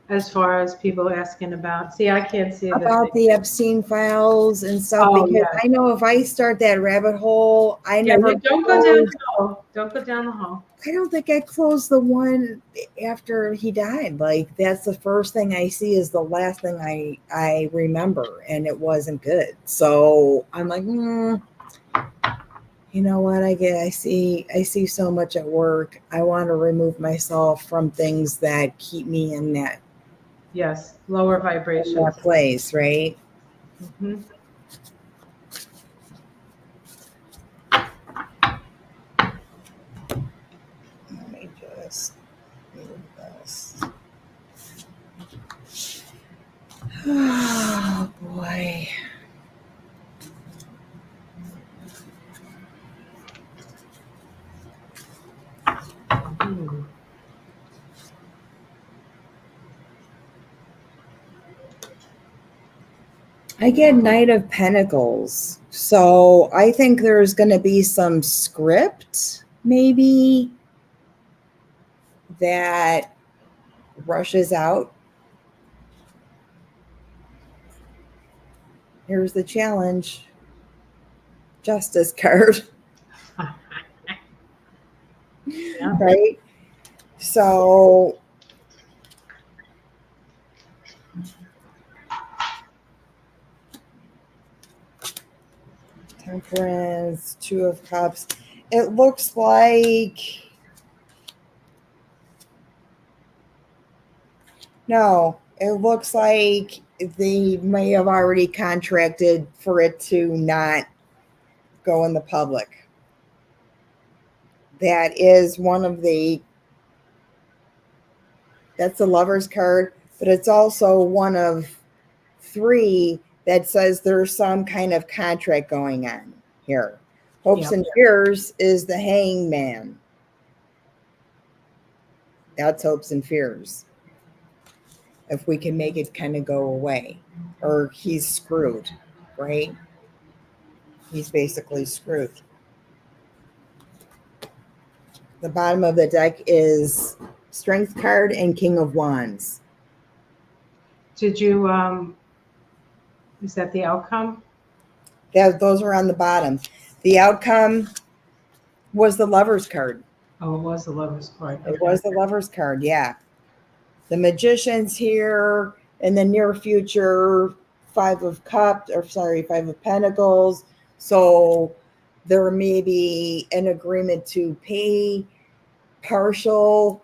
As far as people asking about, see, I can't see about the Epstein files and stuff, because yeah. I know if I start that rabbit hole, don't go down the hole. Don't go down the hole. I don't think I closed the one after he died. Like, that's the first thing I see is the last thing I remember, and it wasn't good. So I'm like, you know what? I see so much at work. I want to remove myself from things that keep me in that. Yes, lower vibration. That place, right? Mm-hmm. Let me just move this. Oh boy. I get Knight of Pentacles. So I think there's going to be some script, maybe, that rushes out. Here's the challenge. Justice card. Yeah. Right? So Temperance, Two of Cups. It looks like no. It looks like they may have already contracted for it to not go in the public. That is one of the. That's the Lover's card, but it's also one of three that says there's some kind of contract going on here. Hopes Yeah. and Fears is the Hangman. That's Hopes and Fears. If we can make it kind of go away, or he's screwed, right? He's basically screwed. The bottom of the deck is Strength card and King of Wands. Did you, is that the outcome? Those are on the bottom. The outcome was the Lover's card. Oh, it was the Lover's card. It was the Lover's card, yeah. The Magician's here in the near future, Five of Pentacles. So there may be an agreement to pay partial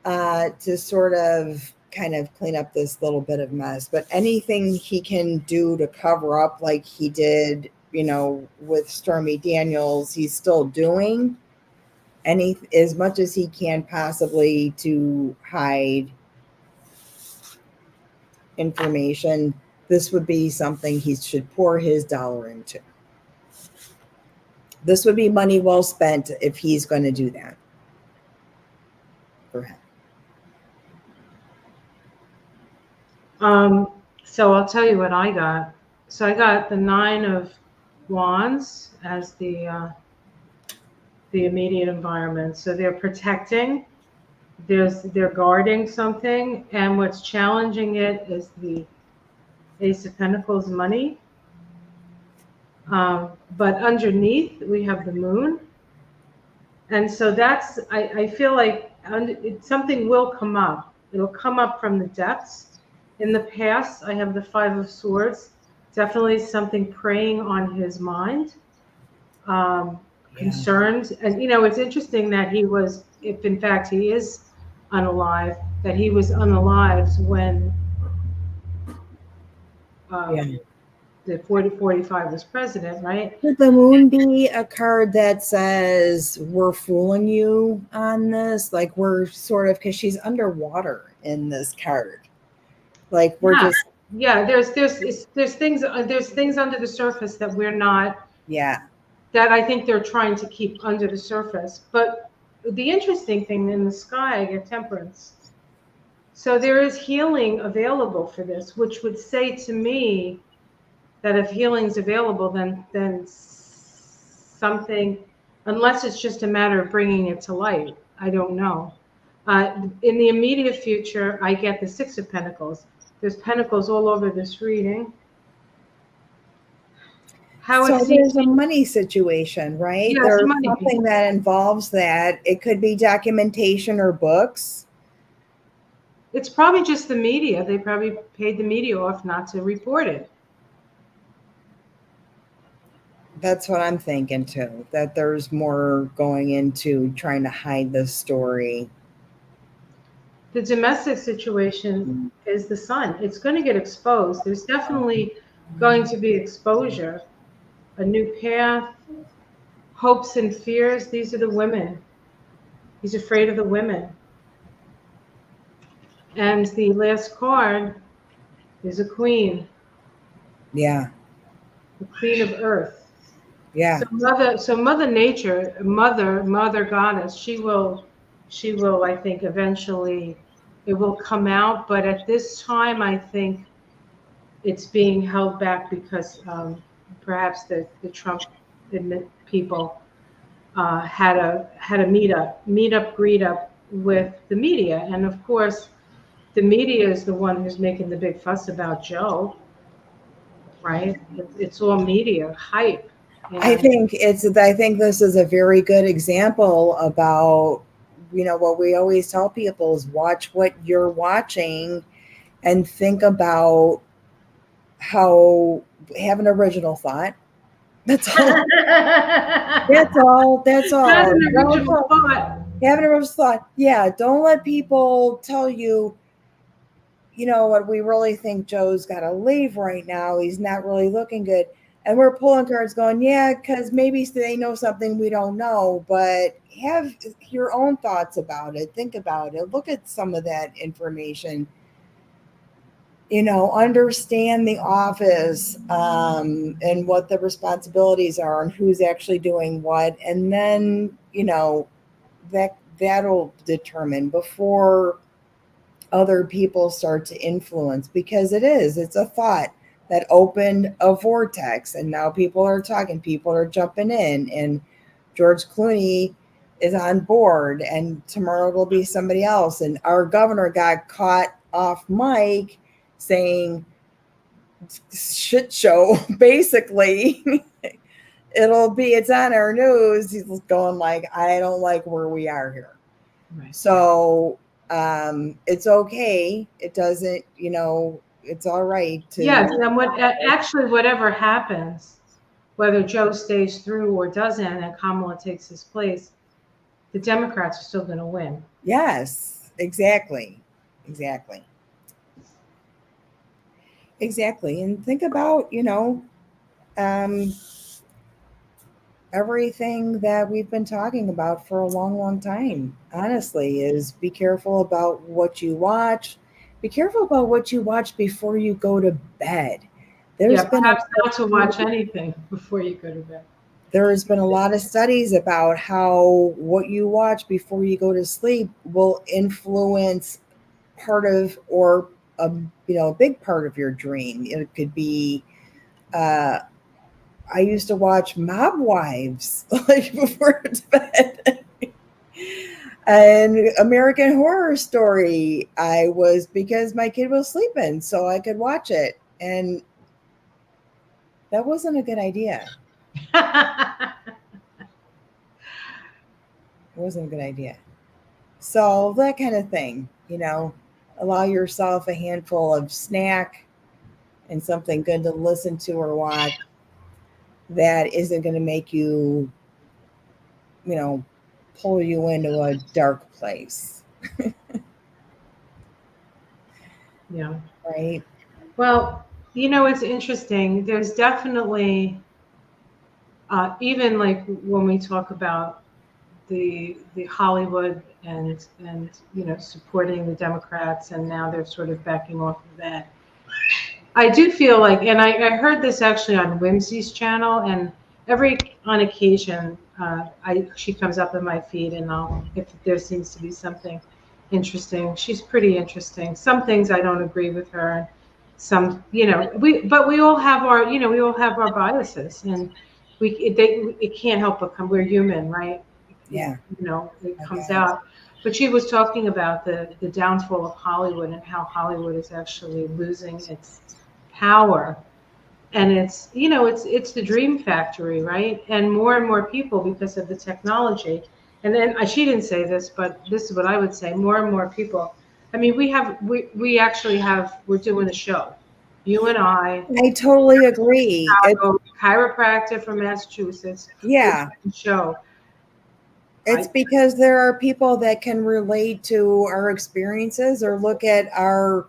to sort of kind of clean up this little bit of mess. But anything he can do to cover up like he did, with Stormy Daniels, he's still doing as much as he can possibly to hide information. This would be something he should pour his dollar into. This would be money well spent if he's going to do that for him. So I'll tell you what I got. So I got the Nine of Wands as the immediate environment. So they're protecting. They're guarding something, and what's challenging it is the Ace of Pentacles, money. But underneath we have the Moon, and so that's I feel like something will come up. It'll come up from the depths. In the past, I have the Five of Swords. Definitely something preying on his mind. Concerned, and it's interesting that he was, if in fact he is unalive, that he was unalive when the 45 was president, right? Could the Moon be a card that says we're fooling you on this? Like we're sort of, because she's underwater in this card. Like we're just. Yeah, there's things under the surface that we're not. Yeah. That I think they're trying to keep under the surface. But the interesting thing, in the sky, I get Temperance. So there is healing available for this, which would say to me that if healing's available, then something, unless it's just a matter of bringing it to light, I don't know. In the immediate future, I get the Six of Pentacles. There's pentacles all over this reading. So there's a money situation, right? Yeah, there's something that involves that. It could be documentation or books. It's probably just the media. They probably paid the media off not to report it. That's what I'm thinking too, that there's more going into trying to hide this story. The domestic situation is the Sun. It's going to get exposed. There's definitely going to be exposure. A new path, hopes and fears. These are the women. He's afraid of the women. And the last card is a queen. Yeah. The Queen of Earth. Yeah. So Mother Nature, Mother Goddess, she will, I think, eventually it will come out. But at this time, I think it's being held back because perhaps the Trump people had a greet up with the media, and of course, the media is the one who's making the big fuss about Joe, right? It's all media hype. I think this is a very good example about, what we always tell people is watch what you're watching and think about how, have an original thought, That's all. That's all. That's all. Not an original thought. Having a original thought. Yeah, don't let people tell you, you know what, we really think Joe's got to leave right now. He's not really looking good. And we're pulling cards going, yeah, because maybe they know something we don't know, but have your own thoughts about it. Think about it. Look at some of that information. You know, understand the office and what the responsibilities are and who's actually doing what. And then, you know, that'll determine before other people start to influence, because it's a thought that opened a vortex, and now people are talking, people are jumping in, and George Clooney is on board, and tomorrow it'll be somebody else. And our governor got caught off mic saying shit show basically. It's on our news. He's going like, I don't like where we are here. Right. So it's okay. It doesn't, you know, it's all right to. Yes, and whatever happens, whether Joe stays through or doesn't, and Kamala takes his place, the Democrats are still going to win. Yes, exactly. And think about, you know, everything that we've been talking about for a long, long time, honestly, is be careful about what you watch. Be careful about what you watch before you go to bed. Perhaps not to watch anything before you go to bed. There has been a lot of studies about how what you watch before you go to sleep will influence part of, or a big part of your dream. It could be I used to watch Mob Wives like before bed. And American Horror Story, because my kid was sleeping, so I could watch it. And that wasn't a good idea. It wasn't a good idea. So that kind of thing, you know, allow yourself a handful of snack and something good to listen to or watch that isn't going to make you, you know, pull you into a dark place. Yeah. Right. Well, you know, it's interesting. There's definitely, even like when we talk about the Hollywood and you know, supporting the Democrats, and now they're sort of backing off of that. I do feel like, and I heard this actually on Whimsy's channel, and on occasion, she comes up in my feed, and if there seems to be something interesting, she's pretty interesting. Some things I don't agree with her, some, you know, we all have our, you know, we all have our biases, and it can't help but come. We're human, right? Yeah. You know, it comes out. But she was talking about the downfall of Hollywood and how Hollywood is actually losing its power. And it's, you know, it's the dream factory, right? And more people, because of the technology. And then she didn't say this, but this is what I would say, more and more people. I mean, we actually have, we're doing a show. You and I totally agree. Chiropractor from Massachusetts. Yeah. Show. It's because there are people that can relate to our experiences or look at our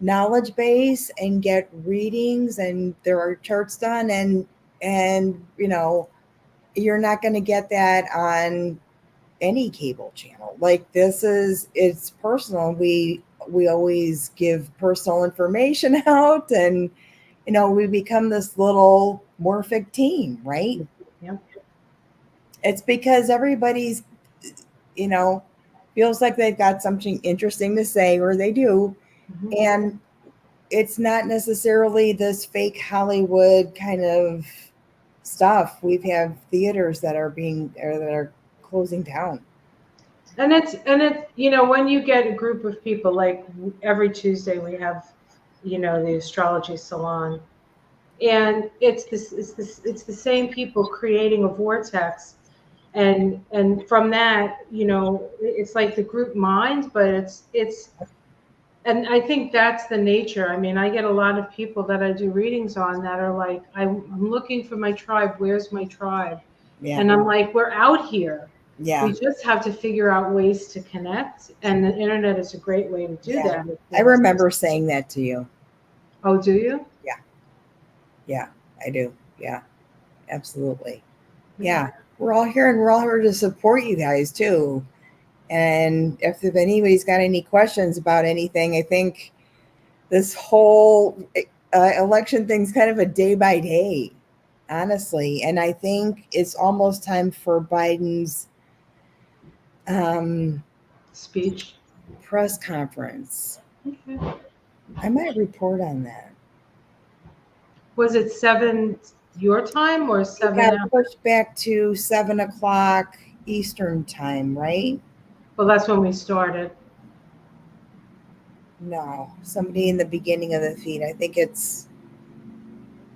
knowledge base and get readings, and there are charts done, and you know, you're not going to get that on any cable channel. Like it's personal. We always give personal information out, and you know, we become this little morphic team, right? Yep. It's because everybody's, you know, feels like they've got something interesting to say, or they do. Mm-hmm. And it's not necessarily this fake Hollywood kind of stuff. We have theaters that are closing down. And it's, you know, when you get a group of people, like every Tuesday we have, you know, the astrology salon, and it's the same people creating a vortex, and from that, you know, it's like the group mind, but it's And I think that's the nature. I mean, I get a lot of people that I do readings on that are like, I'm looking for my tribe. Where's my tribe? Yeah. And I'm like, we're out here. Yeah. We just have to figure out ways to connect. And the internet is a great way to do that. I remember saying that to you. Oh, do you? Yeah. Yeah, I do. Yeah, absolutely. Yeah. We're all here, and we're all here to support you guys too. And if anybody's got any questions about anything, I think this whole election thing's kind of a day by day, honestly. And I think it's almost time for Biden's speech, press conference. Okay. I might report on that. Was it 7 your time or 7? It got pushed back to 7 o'clock Eastern time, right? Well, that's when we started. No, somebody in the beginning of the feed. I think it's.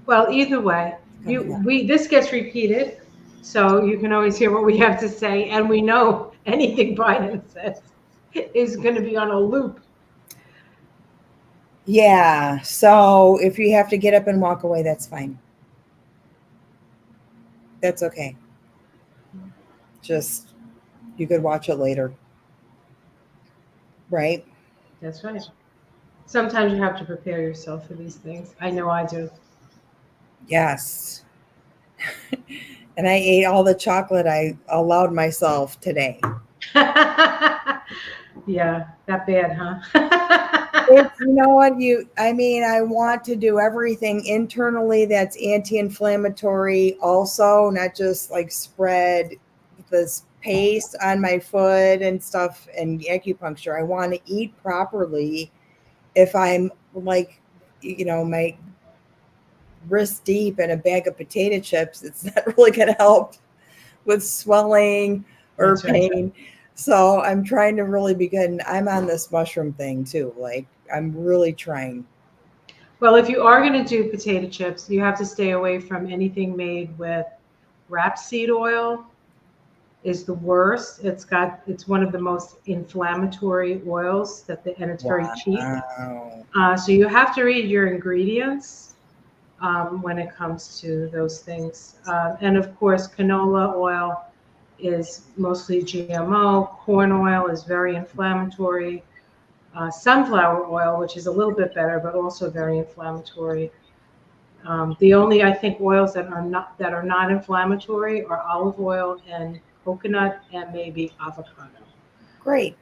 Well, either way, this gets repeated, so you can always hear what we have to say, and we know anything Biden says is going to be on a loop. Yeah, so if you have to get up and walk away, that's fine. That's okay. Just, you could watch it later. Right? That's right. Sometimes you have to prepare yourself for these things. I know I do. Yes. And I ate all the chocolate I allowed myself today. Yeah, that bad, huh? You know what? I want to do everything internally that's anti-inflammatory also, not just like spread this paste on my foot and stuff and acupuncture. I want to eat properly. If I'm like, my wrist deep in a bag of potato chips, it's not really going to help with swelling or pain. So I'm trying to really be good. And I'm on this mushroom thing too. Like, I'm really trying. Well, if you are going to do potato chips, you have to stay away from anything made with rapeseed oil. Is the worst. It's one of the most inflammatory oils and it's very cheap. So you have to read your ingredients when it comes to those things. And of course, canola oil is mostly GMO. Corn oil is very inflammatory. Sunflower oil, which is a little bit better, but also very inflammatory. The only, I think, oils that are not inflammatory are olive oil and coconut and maybe avocado. Great.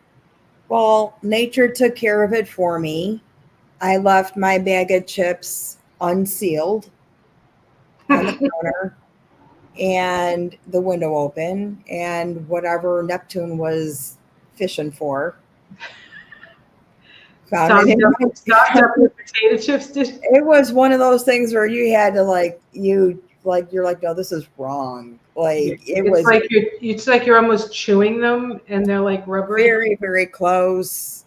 Well, nature took care of it for me. I left my bag of chips unsealed on the counter and the window open, and whatever Neptune was fishing for. Stocked up with potato chips. It was one of those things where you had to you're like, no, this is wrong. It's like you're almost chewing them, and they're like rubbery. Very, very close,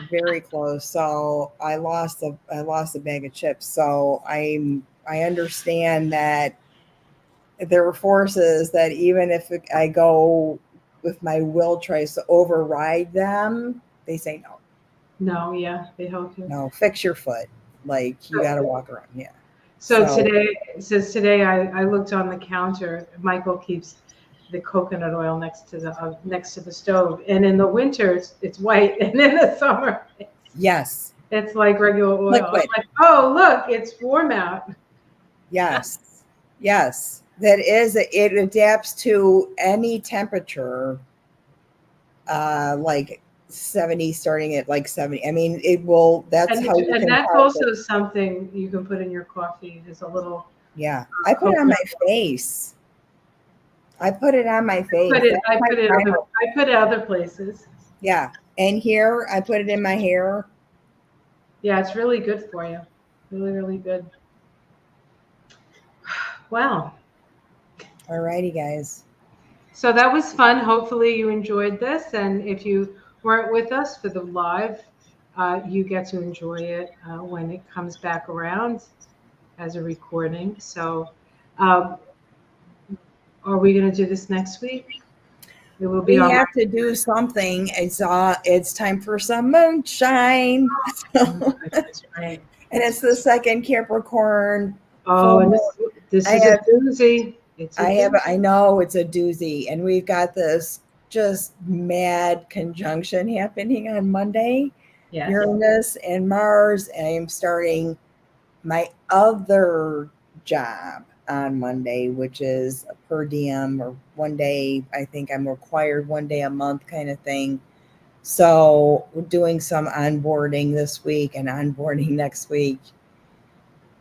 very close. So I lost a bag of chips. So I understand that there are forces that even if I go with my will tries to override them, they say no. No, yeah, they help you. No, fix your foot. Like, you got to walk around. Yeah. So today I looked on the counter. Michael keeps the coconut oil next to the stove, and in the winter it's white, and in the summer it's like regular oil. Liquid. I'm like, oh look, it's warm out. Yes, yes, that is. It adapts to any temperature, like 70, starting at like 70. I mean, it will. That's how. And that's also something you can put in your coffee. There's a little. Yeah, I put it on my face. I put it on my face. I put it other places. Yeah, and here I put it in my hair. Yeah, it's really good for you. Really, really good. Wow. All righty, guys. So that was fun. Hopefully you enjoyed this, and if you weren't with us for the live, you get to enjoy it when it comes back around as a recording. So are we going to do this next week? It will be We on my have to do something. It's time for some moonshine. That's right. And it's the second Capricorn full Oh, and moon. this I is a have doozy. It's a I doozy. know it's a doozy, and we've got this just mad conjunction happening on Monday. Yes. Uranus and Mars, and I am starting my other job on Monday, which is a per diem or one day. I think I'm required one day a month kind of thing. So we're doing some onboarding this week and onboarding next week.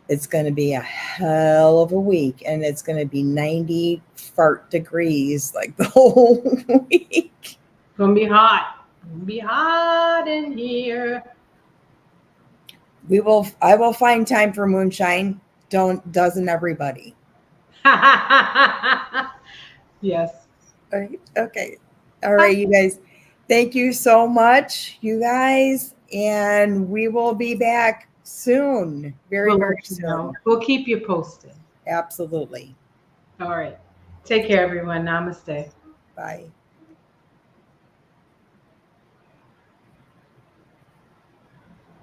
It's going to be a hell of a week, and it's going to be 90 fart degrees like the whole week. It's gonna be hot. It's gonna be hot in here. I will find time for moonshine. Doesn't everybody? Yes. Okay. All right, you guys. Thank you so much, you guys. And we will be back soon. Very, We'll very let you know. soon. We'll keep you posted. Absolutely. All right. Take care, everyone. Namaste. Bye.